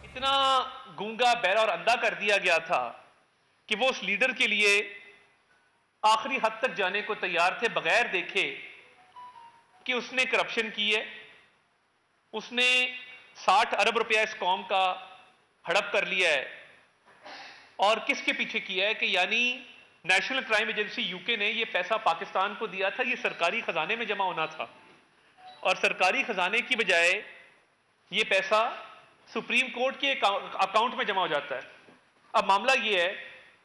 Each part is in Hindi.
इतना गूंगा बहरा और अंधा कर दिया गया था कि वो उस लीडर के लिए आखिरी हद तक जाने को तैयार थे बगैर देखे कि उसने करप्शन की है, उसने 60 अरब रुपया इस कौम का हड़प कर लिया है। और किसके पीछे किया है कि यानी नेशनल क्राइम एजेंसी यूके ने यह पैसा पाकिस्तान को दिया था, यह सरकारी खजाने में जमा होना था और सरकारी खजाने की बजाय यह पैसा सुप्रीम कोर्ट के अकाउंट में जमा हो जाता है। अब मामला यह है,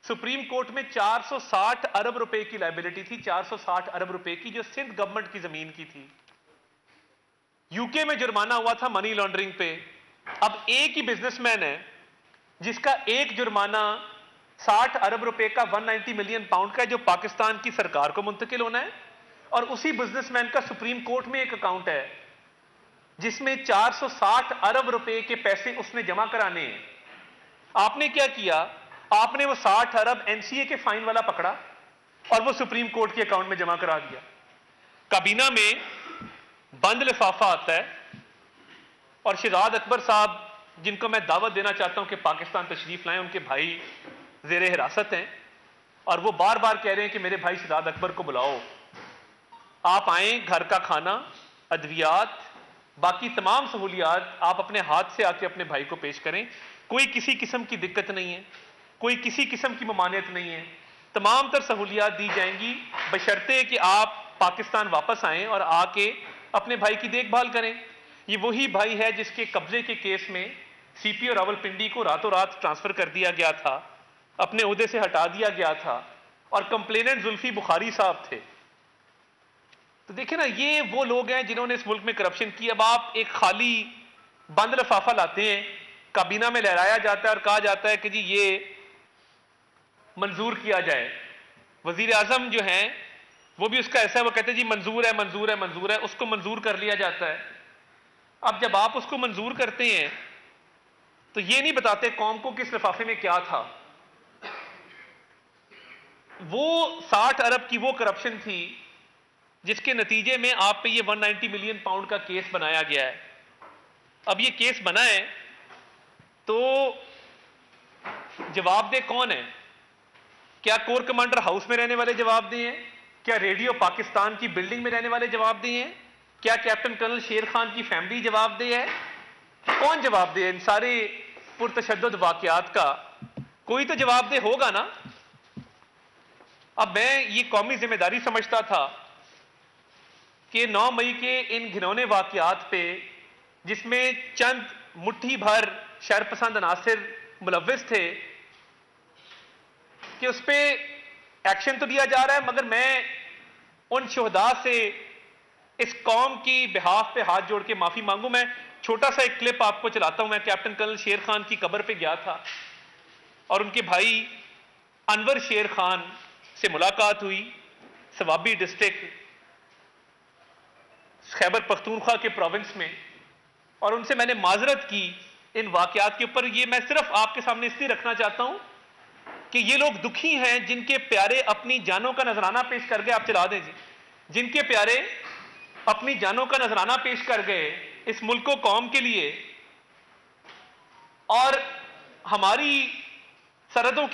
सुप्रीम कोर्ट में 460 अरब रुपए की लायबिलिटी थी, 460 अरब रुपए की, जो सिंध गवर्नमेंट की जमीन की थी। यूके में जुर्माना हुआ था मनी लॉन्ड्रिंग पे। अब एक ही बिजनेसमैन है जिसका एक जुर्माना 60 अरब रुपए का 190 मिलियन पाउंड का है, जो पाकिस्तान की सरकार को मुंतकिल होना है, और उसी बिजनेसमैन का सुप्रीम कोर्ट में एक अकाउंट है जिसमें 460 अरब रुपए के पैसे उसने जमा कराने हैं। आपने क्या किया? आपने वो 60 अरब एनसीए के फाइन वाला पकड़ा और वो सुप्रीम कोर्ट के अकाउंट में जमा करा दिया। काबीना में बंद लिफाफा आता है और शहजाद अकबर साहब, जिनको मैं दावत देना चाहता हूं कि पाकिस्तान तशरीफ लाएं, उनके भाई जेर हिरासत हैं और वो बार बार कह रहे हैं कि मेरे भाई शहजाद अकबर को बुलाओ, आप आए, घर का खाना, अद्वियात, बाकी तमाम सहूलियात आप अपने हाथ से आके अपने भाई को पेश करें। कोई किसी किस्म की दिक्कत नहीं है, कोई किसी किस्म की ममानियत नहीं है, तमाम तर सहूलियात दी जाएंगी बशर्ते कि आप पाकिस्तान वापस आएं और आके अपने भाई की देखभाल करें। ये वही भाई है जिसके कब्जे के केस में सीपीओ रावलपिंडी को रातों रात ट्रांसफर कर दिया गया था, अपने ओहदे से हटा दिया गया था और कंप्लेनेंट जुल्फी बुखारी साहब थे। तो देखें ना, ये वो लोग हैं जिन्होंने इस मुल्क में करप्शन की। अब आप एक खाली बंद लिफाफा लाते हैं, काबीना में लहराया जाता है और कहा जाता है कि जी ये मंजूर किया जाए। वजीर आजम जो हैं वो भी उसका ऐसा है, वो कहते हैं जी मंजूर है, मंजूर है, मंजूर है, उसको मंजूर कर लिया जाता है। अब जब आप उसको मंजूर करते हैं तो ये नहीं बताते कौम को किस लिफाफे में क्या था। वो 60 अरब की वो करप्शन थी जिसके नतीजे में आप पे ये 190 मिलियन पाउंड का केस बनाया गया है। अब ये केस बना है तो जवाबदेह कौन है? क्या कोर कमांडर हाउस में रहने वाले जवाबदेह हैं? क्या रेडियो पाकिस्तान की बिल्डिंग में रहने वाले जवाबदेह हैं? क्या कैप्टन कर्नल शेर खान की फैमिली जवाबदेह है? कौन जवाबदेह है इन सारे पुरतशद्दुद वाकयात का? कोई तो जवाबदेह होगा ना। अब मैं ये कौमी जिम्मेदारी समझता था कि 9 मई के इन घिनौने वाकयात पे, जिसमें चंद मुट्ठी भर शरपसंद अनासिर मुलव्विस थे, कि उस पर एक्शन तो लिया जा रहा है, मगर मैं उन शहदा से इस कौम की बिहाफ पे हाथ जोड़ के माफी मांगू। मैं छोटा सा एक क्लिप आपको चलाता हूं। मैं कैप्टन कर्नल शेर खान की कब्र पे गया था और उनके भाई अनवर शेर खान से मुलाकात हुई, सवाबी डिस्ट्रिक्ट खैबर पख्तूनख्वा के प्रोविंस में, और उनसे मैंने माजरत की इन वाकयात के ऊपर। ये मैं सिर्फ आपके सामने इसलिए रखना चाहता हूं कि ये लोग दुखी हैं जिनके प्यारे अपनी जानों का नजराना पेश कर गए। आप चला दें जी, जिनके प्यारे अपनी जानों का नजराना पेश कर गए इस मुल्क को कौम के लिए और हमारी सरहदों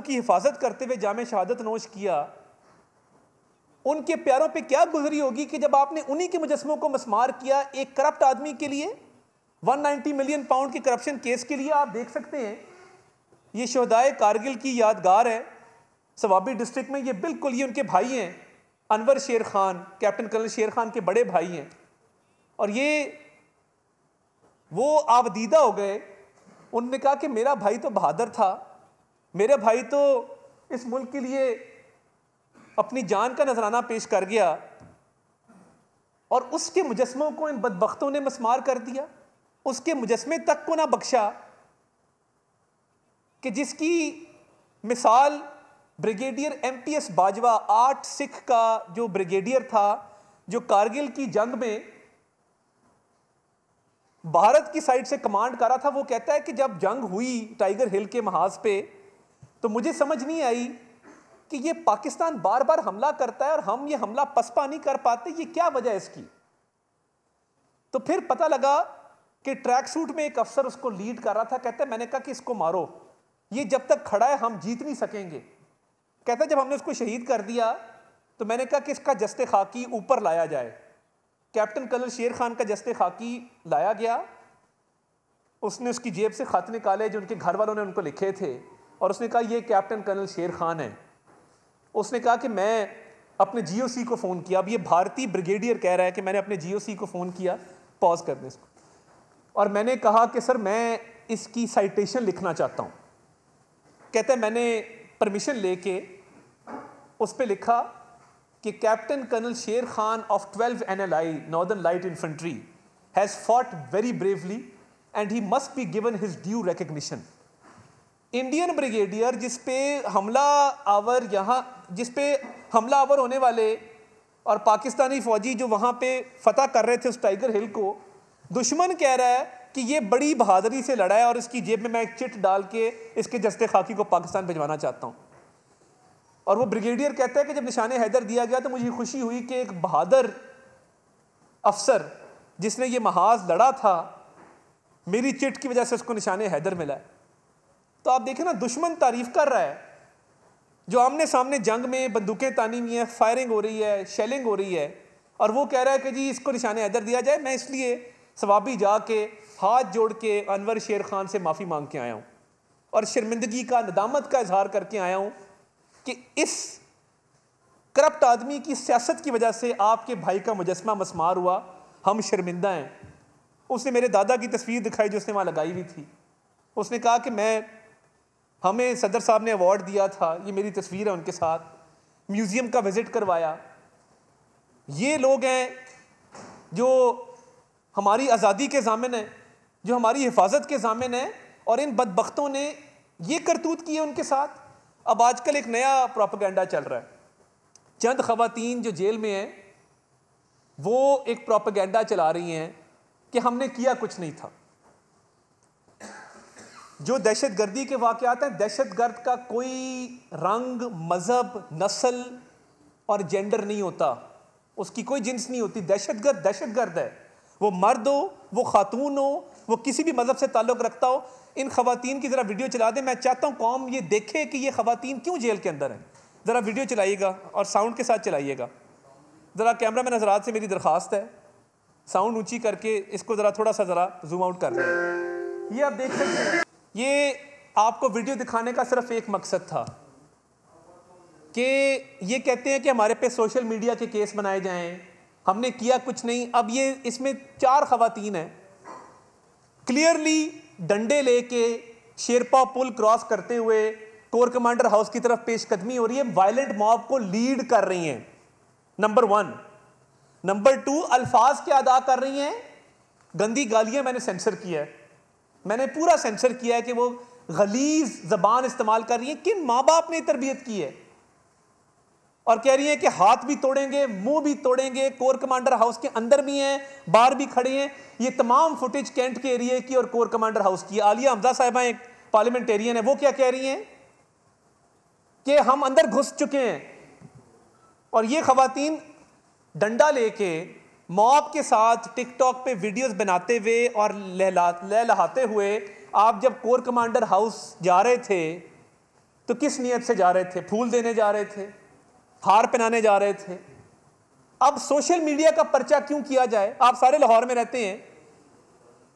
की हिफाजत करते हुए जामे शहादत नोश किया, उनके प्यारों पे क्या गुजरी होगी कि जब आपने उन्हीं के मुजस्मों को मस्मार किया एक करप्ट आदमी के लिए, 190 मिलियन पाउंड के करप्शन केस के लिए। आप देख सकते हैं ये शहदाए कारगिल की यादगार है सवाबी डिस्ट्रिक्ट में। ये बिल्कुल ये उनके भाई हैं, अनवर शेर खान, कैप्टन कर्नल शेर खान के बड़े भाई हैं, और ये वो आबदीदा हो गए। उन्होंने कहा कि मेरा भाई तो बहादुर था, मेरा भाई तो इस मुल्क के लिए अपनी जान का नजराना पेश कर गया, और उसके मुजस्मों को इन बदबख्तों ने मस्मार कर दिया। उसके मुजस्मे तक को ना बख्शा कि जिसकी मिसाल ब्रिगेडियर एमटीएस बाजवा, 8 सिख का जो ब्रिगेडियर था, जो कारगिल की जंग में भारत की साइड से कमांड कर रहा था, वो कहता है कि जब जंग हुई टाइगर हिल के महाज पे तो मुझे समझ नहीं आई कि ये पाकिस्तान बार बार हमला करता है और हम ये हमला पसपा नहीं कर पाते, ये क्या वजह है इसकी। तो फिर पता लगा कि ट्रैक सूट में एक अफसर उसको लीड कर रहा था। कहता है मैंने कहा कि इसको मारो, ये जब तक खड़ा है हम जीत नहीं सकेंगे। कहता है जब हमने उसको शहीद कर दिया तो मैंने कहा कि इसका जस्ते खाकी ऊपर लाया जाए। कैप्टन कर्नल शेर खान का जस्ते खाकी लाया गया। उसने उसकी जेब से खत निकाले जो उनके घर वालों ने उनको लिखे थे और उसने कहा ये कैप्टन कर्नल शेर खान है। उसने कहा कि मैं अपने जीओसी को फ़ोन किया। अब ये भारतीय ब्रिगेडियर कह रहा है कि मैंने अपने जीओसी को फ़ोन किया, पॉज कर दें इसको, और मैंने कहा कि सर मैं इसकी साइटेशन लिखना चाहता हूँ। कहता है मैंने परमिशन लेके उस पर लिखा कि कैप्टन कर्नल शेर Khan of 12 NLI northern light infantry has fought very bravely and he must be given his due recognition. Indian brigadier जिस पे हमला आवर होने वाले और पाकिस्तानी फौजी जो वहाँ पे फतह कर रहे थे उस टाइगर हिल को, दुश्मन कह रहा है कि ये बड़ी बहादुरी से लड़ा है और इसकी जेब में मैं एक चिट डाल के इसके जस्ते खाकी को पाकिस्तान भिजवाना चाहता हूँ। और वो ब्रिगेडियर कहता है कि जब निशाने हैदर दिया गया तो मुझे खुशी हुई कि एक बहादुर अफसर जिसने ये महाज लड़ा था, मेरी चिट की वजह से उसको निशाने हैदर मिला है। तो आप देखें ना, दुश्मन तारीफ कर रहा है, जो आमने सामने जंग में बंदूकें तानी हुई हैं, फायरिंग हो रही है, शेलिंग हो रही है, और वो कह रहा है कि जी इसको निशाने हैदर दिया जाए। मैं इसलिए सवाबी जाके हाथ जोड़ के अनवर शेर खान से माफ़ी मांग के आया हूँ और शर्मिंदगी का, नदामत का इजहार करके आया हूँ कि इस करप्ट आदमी की सियासत की वजह से आपके भाई का मुजस्मा मसमार हुआ, हम शर्मिंदा हैं। उसने मेरे दादा की तस्वीर दिखाई जो उसने वहाँ लगाई हुई थी। उसने कहा कि हमें सदर साहब ने अवार्ड दिया था, ये मेरी तस्वीर है उनके साथ, म्यूज़ियम का विज़िट करवाया। ये लोग हैं जो हमारी आज़ादी के ज़ामिन हैं, जो हमारी हिफाजत के ज़ामिन हैं, और इन बदबख्तों ने ये करतूत की है उनके साथ। अब आजकल एक नया प्रोपेगेंडा चल रहा है, चंद ख़वातीन जो जेल में हैं वो एक प्रोपेगेंडा चला रही हैं कि हमने किया कुछ नहीं था। जो दहशत गर्दी के वाक़यात हैं, दहशत गर्द का कोई रंग, मज़हब, नस्ल और जेंडर नहीं होता, उसकी कोई जिन्स नहीं होती। दहशत गर्द है, वो मर्द हो, वो खातून हो, वो किसी भी मज़हब से ताल्लुक़ रखता हो। इन ख़वातीन की ज़रा वीडियो चला दें। मैं चाहता हूँ कौम ये देखे कि ये ख़वातीन क्यों जेल के अंदर हैं। ज़रा वीडियो चलाइएगा और साउंड के साथ चलाइएगा। ज़रा कैमरा मैन हज़रात से मेरी दरख्वास्त है, साउंड ऊँची करके इसको ज़रा थोड़ा सा ज़रा जूम आउट कर दें। ये आप देख सकते हैं, ये आपको वीडियो दिखाने का सिर्फ एक मकसद था कि ये कहते हैं कि हमारे पे सोशल मीडिया के केस बनाए जाएं, हमने किया कुछ नहीं। अब ये इसमें 4 ख़वातीन हैं, क्लियरली डंडे लेके शेरपा पुल क्रॉस करते हुए कोर कमांडर हाउस की तरफ पेशकदमी हो रही है, वायलेंट मॉब को लीड कर रही हैं, नंबर 1। नंबर 2, अल्फाज क्या अदा कर रही हैं, गंदी गालियां मैंने सेंसर किया है, मैंने पूरा सेंसर किया है कि वो गलीज जबान इस्तेमाल कर रही है। किन माँ बाप ने तरबियत की है, और कह रही है कि हाथ भी तोड़ेंगे, मुंह भी तोड़ेंगे। कोर कमांडर हाउस के अंदर भी हैं, बाहर भी खड़े हैं। ये तमाम फुटेज कैंट के एरिया की और कोर कमांडर हाउस की। आलिया हमजा साहिबा एक पार्लियामेंटेरियन है, वो क्या कह रही हैं कि हम अंदर घुस चुके हैं, और ये खवातीन डंडा लेके मॉब के साथ टिकटॉक पे वीडियोस बनाते हुए और लहलहाते हुए, आप जब कोर कमांडर हाउस जा रहे थे तो किस नियत से जा रहे थे? फूल देने जा रहे थे, हार पहनाने जा रहे थे। अब सोशल मीडिया का पर्चा क्यों किया जाए? आप सारे लाहौर में रहते हैं।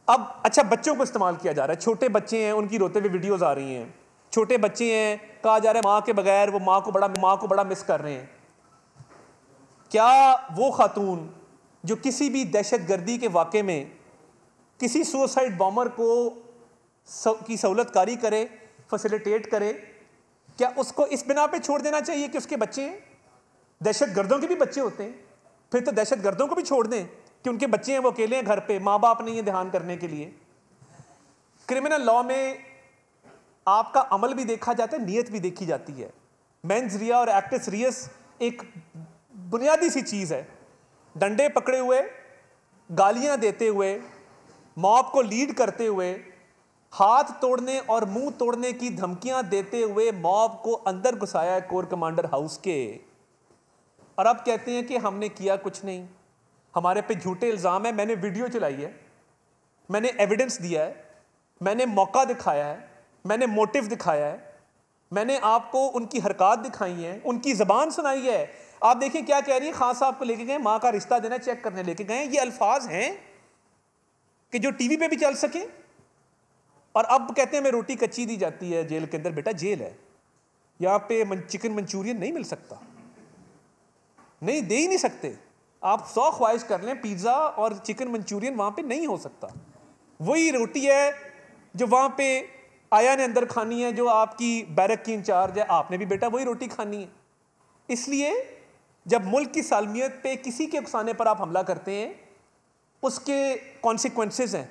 अब अच्छा, बच्चों को इस्तेमाल किया जा रहा है, छोटे बच्चे हैं, उनकी रोते हुए वीडियोस आ रही हैं। छोटे बच्चे हैं, कहा जा रहा है माँ के बगैर वो माँ को बड़ा मिस कर रहे हैं। क्या वो खातून जो किसी भी दहशत गर्दी के वाक़े में किसी सुसाइड बॉम्बर की सहूलतकारी करे, फैसिलिटेट करे, क्या उसको इस बिना पे छोड़ देना चाहिए कि उसके बच्चे हैं? दहशत गर्दों के भी बच्चे होते हैं, फिर तो दहशत गर्दों को भी छोड़ दें कि उनके बच्चे हैं, वो अकेले हैं घर पे, माँ बाप नहीं है ध्यान करने के लिए। क्रिमिनल लॉ में आपका अमल भी देखा जाता है, नीयत भी देखी जाती है। मेंस रिया और एक्ट्रेस रियस एक बुनियादी सी चीज़ है। डंडे पकड़े हुए, गालियां देते हुए, मॉब को लीड करते हुए, हाथ तोड़ने और मुंह तोड़ने की धमकियां देते हुए मॉब को अंदर घुसाया है कोर कमांडर हाउस के, और अब कहते हैं कि हमने किया कुछ नहीं, हमारे पे झूठे इल्ज़ाम है। मैंने वीडियो चलाई है, मैंने एविडेंस दिया है, मैंने मौका दिखाया है, मैंने मोटिव दिखाया है, मैंने आपको उनकी हरकत दिखाई है, उनकी ज़बान सुनाई है। आप देखें क्या कह रही है, खान साहब को लेके गए, माँ का रिश्ता देना चेक करने लेके गए। ये अल्फाज हैं कि जो टीवी पे भी चल सके, और अब कहते हैं मैं रोटी कच्ची दी जाती है जेल के अंदर। बेटा जेल है, यहाँ पे चिकन मंचूरियन नहीं मिल सकता, नहीं दे ही नहीं सकते। आप 100 ख्वाहिश कर लें, पिज़्ज़ा और चिकन मंचूरियन वहाँ पे नहीं हो सकता। वही रोटी है जो वहाँ पे आया ने अंदर खानी है, जो आपकी बैरक की इंचार्ज है, आपने भी बेटा वही रोटी खानी है। इसलिए जब मुल्क की सालमियत पे किसी के उकसाने पर आप हमला करते हैं, उसके कॉन्सिक्वेंसेस हैं,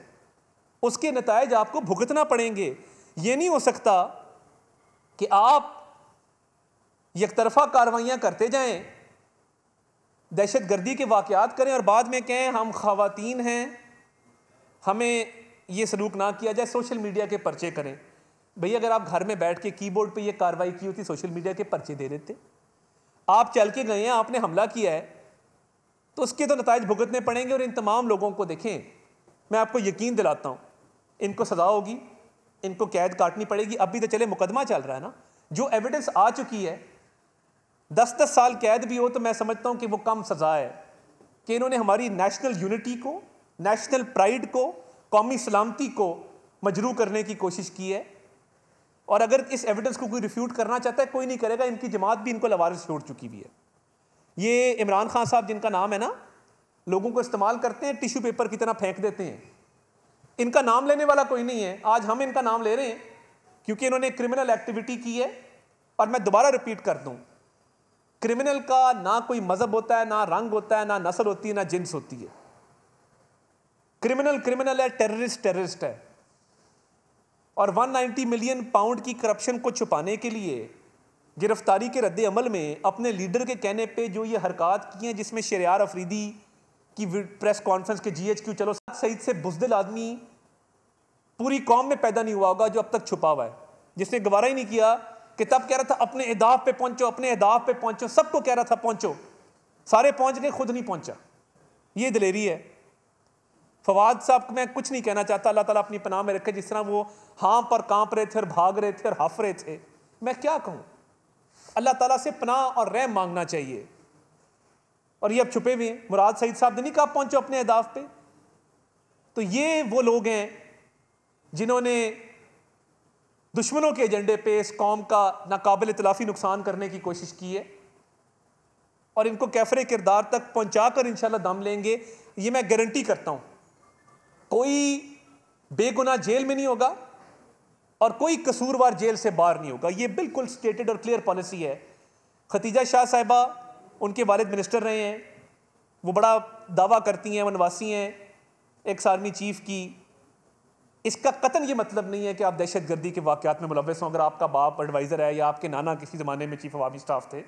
उसके नतायज आपको भुगतना पड़ेंगे। ये नहीं हो सकता कि आप यकतरफा कार्रवाइयाँ करते जाएं, दहशत गर्दी के वाक़यात करें और बाद में कहें हम ख़वातीन हैं, हमें ये सलूक ना किया जाए, सोशल मीडिया के पर्चे करें। भैया अगर आप घर में बैठ के कीबोर्ड पे ये कार्रवाई की होती, सोशल मीडिया के पर्चे दे देते। आप चल के गए हैं, आपने हमला किया है, तो उसके तो नतायज भुगतने पड़ेंगे। और इन तमाम लोगों को देखें, मैं आपको यकीन दिलाता हूँ, इनको सज़ा होगी, इनको कैद काटनी पड़ेगी। अभी तो चले मुकदमा चल रहा है ना, जो एविडेंस आ चुकी है, 10-10 साल कैद भी हो तो मैं समझता हूँ कि वो कम सज़ा है कि इन्होंने हमारी नेशनल यूनिटी को, नेशनल प्राइड को, कौमी सलामती को मजरू करने की कोशिश की है। और अगर इस एविडेंस को कोई रिफ्यूट करना चाहता है, कोई नहीं करेगा। इनकी जमात भी इनको लवारिस छोड़ चुकी हुई है। ये इमरान खान साहब जिनका नाम है ना, लोगों को इस्तेमाल करते हैं, टिश्यू पेपर की तरह फेंक देते हैं। इनका नाम लेने वाला कोई नहीं है। आज हम इनका नाम ले रहे हैं क्योंकि इन्होंने क्रिमिनल एक्टिविटी की है। और मैं दोबारा रिपीट कर दूं, क्रिमिनल का ना कोई मजहब होता है, ना रंग होता है, ना नस्ल होती है, ना जिन्स होती है। क्रिमिनल क्रिमिनल है, टेररिस्ट टेररिस्ट है। और 190 मिलियन पाउंड की करप्शन को छुपाने के लिए गिरफ्तारी के रद्द अमल में अपने लीडर के कहने पे जो ये हरकत की हैं, जिसमें शरियार अफरीदी की प्रेस कॉन्फ्रेंस के GHQ, चलो सईद से बुज़दिल आदमी पूरी कौम में पैदा नहीं हुआ होगा जो अब तक छुपा हुआ है, जिसने गवारा ही नहीं किया कि तब कह रहा था अपने अहदाफ पे पहुंचो, अपने अहदाफ पे पहुंचो, सबको कह रहा था पहुंचो, सारे पहुंच गए, खुद नहीं पहुंचा। ये दिलेरी है। फवाद साहब को मैं कुछ नहीं कहना चाहता, अल्लाह ताला अपनी पनाह में रखे। जिस तरह वो हाँ पर कांप रहे थे और भाग रहे थे और हफ रहे थे, मैं क्या कहूँ। अल्लाह ताला से पनाह और रहम मांगना चाहिए। और ये अब छुपे हुए हैं। मुराद सईद साहब ने नहीं कहा पहुंचो अपने अहदाफ पे। तो ये वो लोग हैं जिन्होंने दुश्मनों के एजेंडे पे इस कौम का नाकाबिल इतलाफी नुकसान करने की कोशिश की है, और इनको कैफरे किरदार तक पहुंचाकर इंशाल्लाह दम लेंगे। ये मैं गारंटी करता हूं। कोई बेगुनाह जेल में नहीं होगा और कोई कसूरवार जेल से बाहर नहीं होगा। ये बिल्कुल स्टेटेड और क्लियर पॉलिसी है। खतीजा शाह साहिबा, उनके वालिद मिनिस्टर रहे हैं, वो बड़ा दावा करती हैं, वो नवासी हैं एक्स आर्मी चीफ की। इसका कतन ये मतलब नहीं है कि आप दहशत गर्दी के वाक़यात में मुलव्वस हों। अगर आपका बाप एडवाइज़र है या आपके नाना किसी ज़माने में चीफ ऑफ आर्मी स्टाफ थे,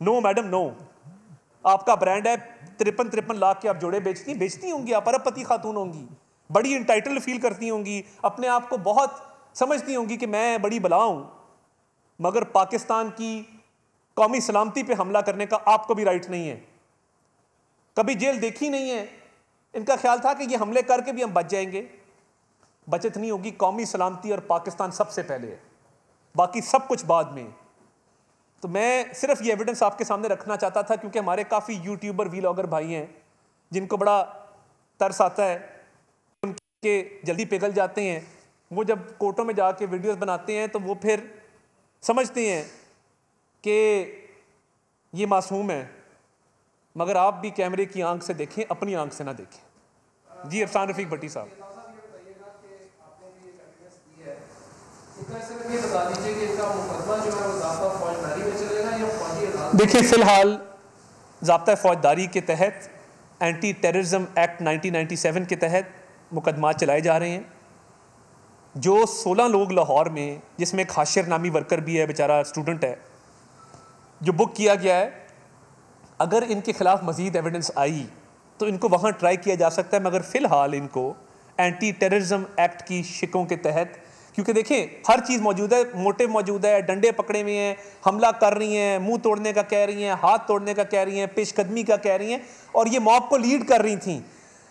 नो मैडम नो। आपका ब्रांड है, 53 लाख के आप जोड़े बेचती होंगी, आप अरबपति खातून होंगी, बड़ी इंटाइटल फील करती होंगी, अपने आप को बहुत समझती होंगी कि मैं बड़ी बला हूँ, मगर पाकिस्तान की कौमी सलामती पे हमला करने का आपको भी राइट नहीं है। कभी जेल देखी नहीं है। इनका ख्याल था कि ये हमले करके भी हम बच जाएंगे। बचत नहीं होगी। कौमी सलामती और पाकिस्तान सबसे पहले है, बाकी सब कुछ बाद में। तो मैं सिर्फ ये एविडेंस आपके सामने रखना चाहता था, क्योंकि हमारे काफ़ी यूट्यूबर वीलॉगर भाई हैं जिनको बड़ा तरस आता है, उनके जल्दी पिघल जाते हैं। वो जब कोर्टों में जाके वीडियोस बनाते हैं तो वो फिर समझते हैं कि ये मासूम है, मगर आप भी कैमरे की आंख से देखें, अपनी आंख से ना देखें। जी अफसान रफीक भट्टी साहब। देखिए, फिलहाल ज़ाब्ता फौजदारी के तहत एंटी टेररिज्म एक्ट 1997 के तहत मुकदमा चलाए जा रहे हैं। जो 16 लोग लाहौर में, जिसमें एक हाशिर नामी वर्कर भी है, बेचारा स्टूडेंट है, जो बुक किया गया है, अगर इनके खिलाफ मजीद एविडेंस आई तो इनको वहाँ ट्राई किया जा सकता है। मगर फ़िलहाल इनको एंटी टेररिज्म एक्ट की शिकों के तहत, क्योंकि देखें हर चीज़ मौजूद है, मोटिव मौजूद है, डंडे पकड़े हुए हैं, हमला कर रही हैं, मुंह तोड़ने का कह रही हैं, हाथ तोड़ने का कह रही हैं, पेशकदमी का कह रही हैं, और ये मॉब को लीड कर रही थी।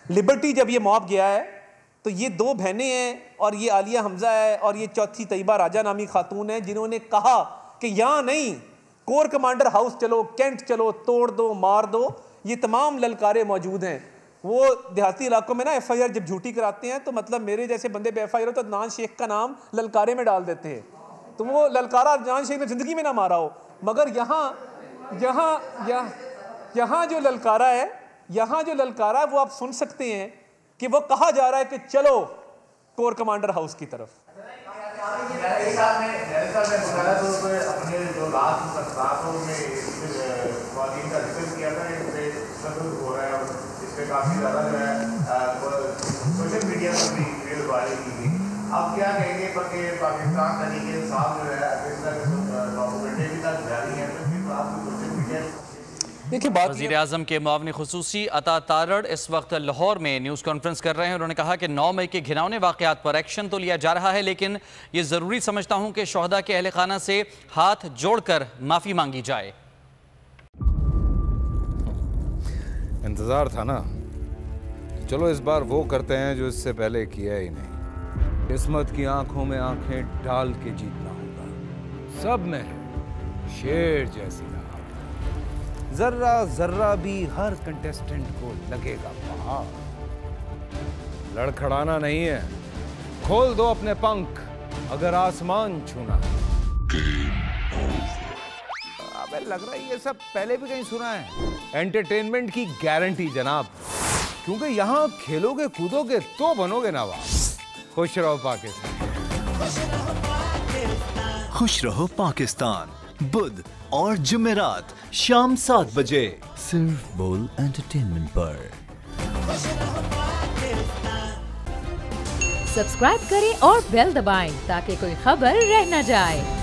लिबर्टी जब ये मॉब गया है तो ये 2 बहनें हैं और ये आलिया हमजा है और ये चौथी तैयबा राजा नामी खातून है, जिन्होंने कहा कि यहाँ नहीं, कोर कमांडर हाउस चलो, कैंट चलो, तोड़ दो, मार दो। ये तमाम ललकारे मौजूद हैं। वो देहाती इलाकों में ना FIR जब झूठी कराते हैं तो मतलब मेरे जैसे बंदे पे FIR हो तो अदनान शेख का नाम ललकारे में डाल देते हैं। तो वो ललकारा अदनान शेख ने ज़िंदगी में ना मारा हो, मगर यहाँ जो ललकारा है वो आप सुन सकते हैं कि वो कहा जा रहा है कि चलो कोर कमांडर हाउस की तरफ। सोशल मीडिया पर भी वीडियो वायरल की गई। अब क्या कहेंगे पाकिस्तान तरीके साफ जो है डॉक्यूमेंट्री भी तक जारी है, तो फिर आप सोशल मीडिया देखिए, वज़ीर आज़म के मुआविन खुसूसी अता तारड़ इस वक्त लाहौर में न्यूज़ कॉन्फ्रेंस कर रहे हैं। उन्होंने कहा कि 9 मई के घिनौने वाक़यात पर एक्शन तो लिया जा रहा है, लेकिन ये ज़रूरी समझता हूँ कि शोहदा के अहले खाना से हाथ जोड़कर माफ़ी मांगी जाए। इंतज़ार था ना, चलो इस बार वो करते हैं जो इससे पहले किया ही नहीं। किस्मत की आंखों में आंखें डाल के जीतना होगा। सब में शेर जैसी जर्रा जर्रा भी हर कंटेस्टेंट को लगेगा पहाड़। लड़खड़ाना नहीं है, खोल दो अपने पंख अगर आसमान छूना है। अबे लग रहा है ये सब पहले भी कहीं सुना है। एंटरटेनमेंट की गारंटी जनाब, क्योंकि यहाँ खेलोगे कूदोगे तो बनोगे नवाब। खुश रहो पाकिस्तान। खुश रहो पाकिस्तान, बुध और जुमेरात शाम 7 बजे सिर्फ बोल एंटरटेनमेंट पर। सब्सक्राइब करें और बेल दबाएं ताकि कोई खबर रह न जाए।